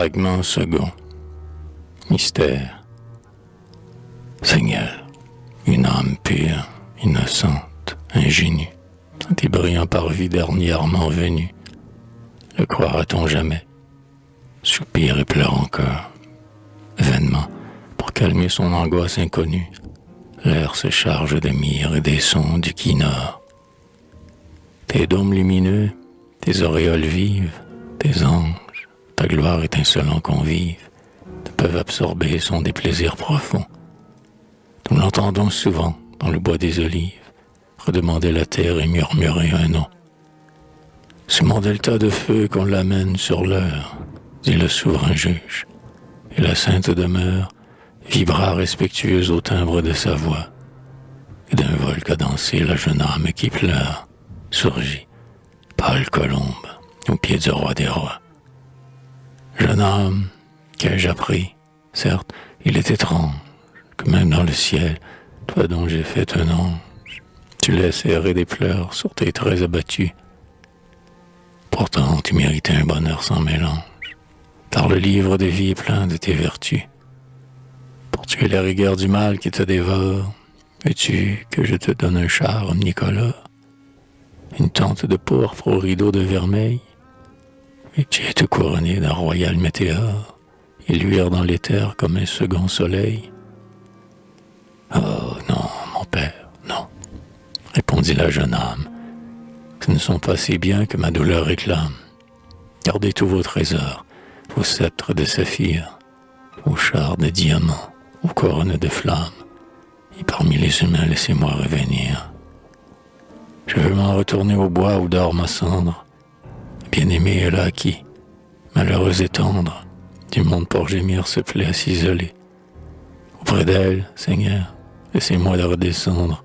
fragment second. Mystère. Seigneur, une âme pure, innocente, ingénue, tes brillants parvis dernièrement venus. Le croira-t-on jamais? Soupire et pleure encore. Vainement, pour calmer son angoisse inconnue, l'air se charge de myrrhe et des sons du Kinor. Tes dômes lumineux, tes auréoles vives, tes anges, ta gloire étincelant convive, te peuvent absorber son déplaisir profond. Nous l'entendons souvent dans le bois des olives, redemander la terre et murmurer un nom. C'est mon delta de feu qu'on l'amène sur l'heure, dit le souverain juge, et la sainte demeure vibra respectueuse au timbre de sa voix, et d'un vol cadencé la jeune âme qui pleure surgit, pâle colombe, au pied du roi des rois. Jeune âme, qu'ai-je appris? Certes, il est étrange que même dans le ciel, toi dont j'ai fait un ange, tu laisses errer des pleurs sur tes traits abattus. Pourtant, tu méritais un bonheur sans mélange, car le livre de vie est plein de tes vertus. Pour tuer la rigueur du mal qui te dévore, veux-tu que je te donne un char omnicolore, une tente de pourpre au rideau de vermeil, et tu es tout couronné d'un royal météore, et luire dans l'éther comme un second soleil? Oh non, mon père, non, répondit la jeune âme. Ce ne sont pas si bien que ma douleur réclame. Gardez tous vos trésors, vos sceptres de saphir, vos chars de diamants, vos couronnes de flammes, et parmi les humains, laissez-moi revenir. Je veux m'en retourner au bois où dort ma cendre. Bien-aimée est là qui, malheureuse et tendre, du monde pour gémir se plaît à s'isoler. Auprès d'elle, Seigneur, laissez-moi la redescendre.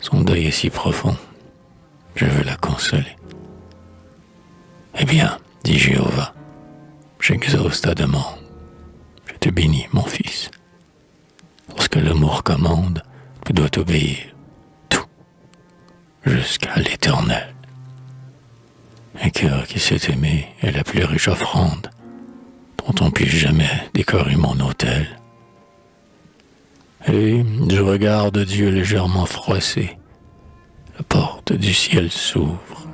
Son deuil est si profond, je veux la consoler. Eh bien, dit Jéhovah, j'exauce ta demande. Je te bénis, mon fils. Lorsque l'amour commande, tu dois obéir, tout, jusqu'à l'éternel. Un cœur qui s'est aimé est la plus riche offrande dont on puisse jamais décorer mon autel. Et du regard de Dieu légèrement froissé, la porte du ciel s'ouvre,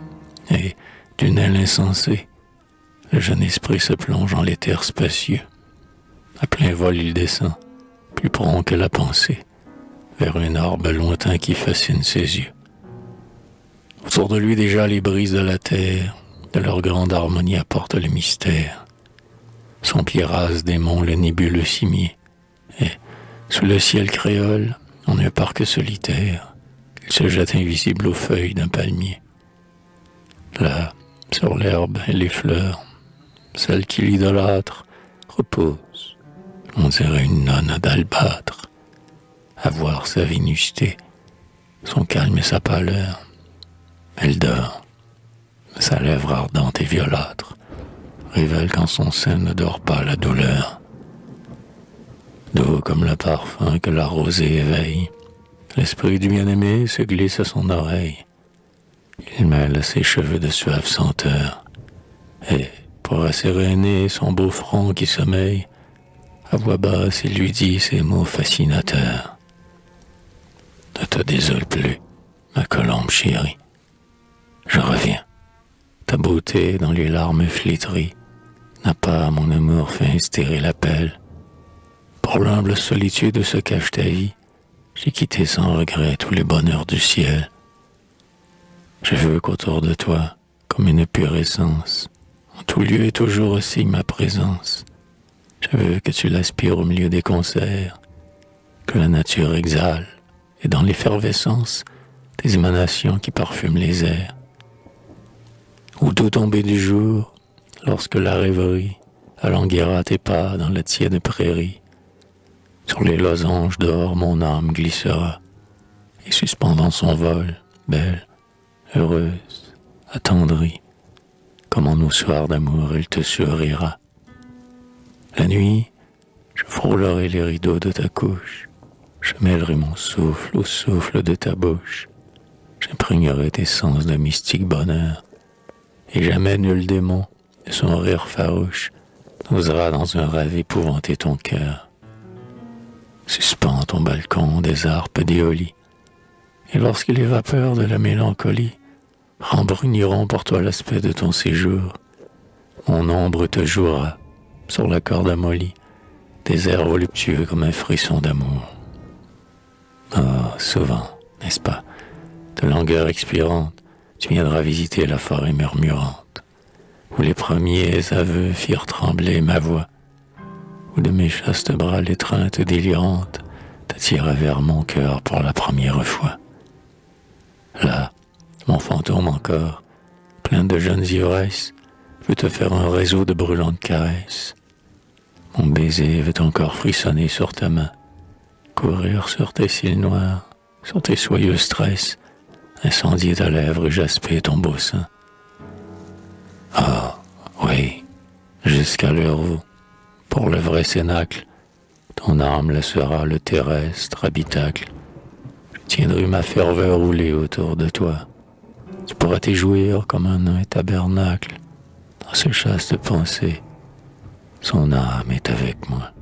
et d'une aile insensée, le jeune esprit se plonge en l'éther spacieux. À plein vol il descend, plus prompt que la pensée, vers un arbre lointain qui fascine ses yeux. Autour de lui déjà les brises de la terre, de leur grande harmonie apportent le mystère. Son pied rase des monts le nébuleux cimier, et sous le ciel créole, en un parc solitaire, il se jette invisible aux feuilles d'un palmier. Là, sur l'herbe et les fleurs, celle qui l'idolâtre repose, on dirait une nonne d'albâtre, à voir sa vénusté, son calme et sa pâleur. Elle dort, sa lèvre ardente et violâtre révèle qu'en son sein ne dort pas la douleur. Doux comme le parfum que la rosée éveille, l'esprit du bien-aimé se glisse à son oreille. Il mêle à ses cheveux de suave senteur, et, pour asséréner son beau front qui sommeille, à voix basse il lui dit ces mots fascinateurs. Ne te désole plus, ma colombe chérie. Je reviens. Ta beauté dans les larmes flétries n'a pas, mon amour, fait inspirer l'appel. Pour l'humble solitude où se cache ta vie, j'ai quitté sans regret tous les bonheurs du ciel. Je veux qu'autour de toi, comme une pure essence, en tout lieu et toujours aussi ma présence. Je veux que tu l'aspires au milieu des concerts, que la nature exhale, et dans l'effervescence, des émanations qui parfument les airs. Au doux tomber du jour, lorsque la rêverie alanguira tes pas dans la tiède prairie, sur les losanges d'or mon âme glissera, et suspendant son vol, belle, heureuse, attendrie, comme en nos soirs d'amour elle te sourira. La nuit, je frôlerai les rideaux de ta couche, je mêlerai mon souffle au souffle de ta bouche, j'imprégnerai tes sens de mystique bonheur, et jamais nul démon de son rire farouche n'osera dans un rêve épouvanter ton cœur. Suspends ton balcon des harpes d'Éolie, et lorsque les vapeurs de la mélancolie rembruniront pour toi l'aspect de ton séjour, mon ombre te jouera, sur la corde amollie, des airs voluptueux comme un frisson d'amour. Ah, souvent, n'est-ce pas, de langueur expirante, tu viendras visiter la forêt murmurante, où les premiers aveux firent trembler ma voix, où de mes chastes bras l'étreinte délirante t'attira vers mon cœur pour la première fois. Là, mon fantôme encore, plein de jeunes ivresses, veut te faire un réseau de brûlantes caresses. Mon baiser veut encore frissonner sur ta main, courir sur tes cils noirs, sur tes soyeux tresses, incendier ta lèvre et jasper ton beau sein. Ah, oui, jusqu'à l'heure où, pour le vrai cénacle, ton âme laissera le terrestre habitacle. Je tiendrai ma ferveur roulée autour de toi. Tu pourras t'y jouir comme un nain tabernacle. Dans ce chaste pensée, son âme est avec moi.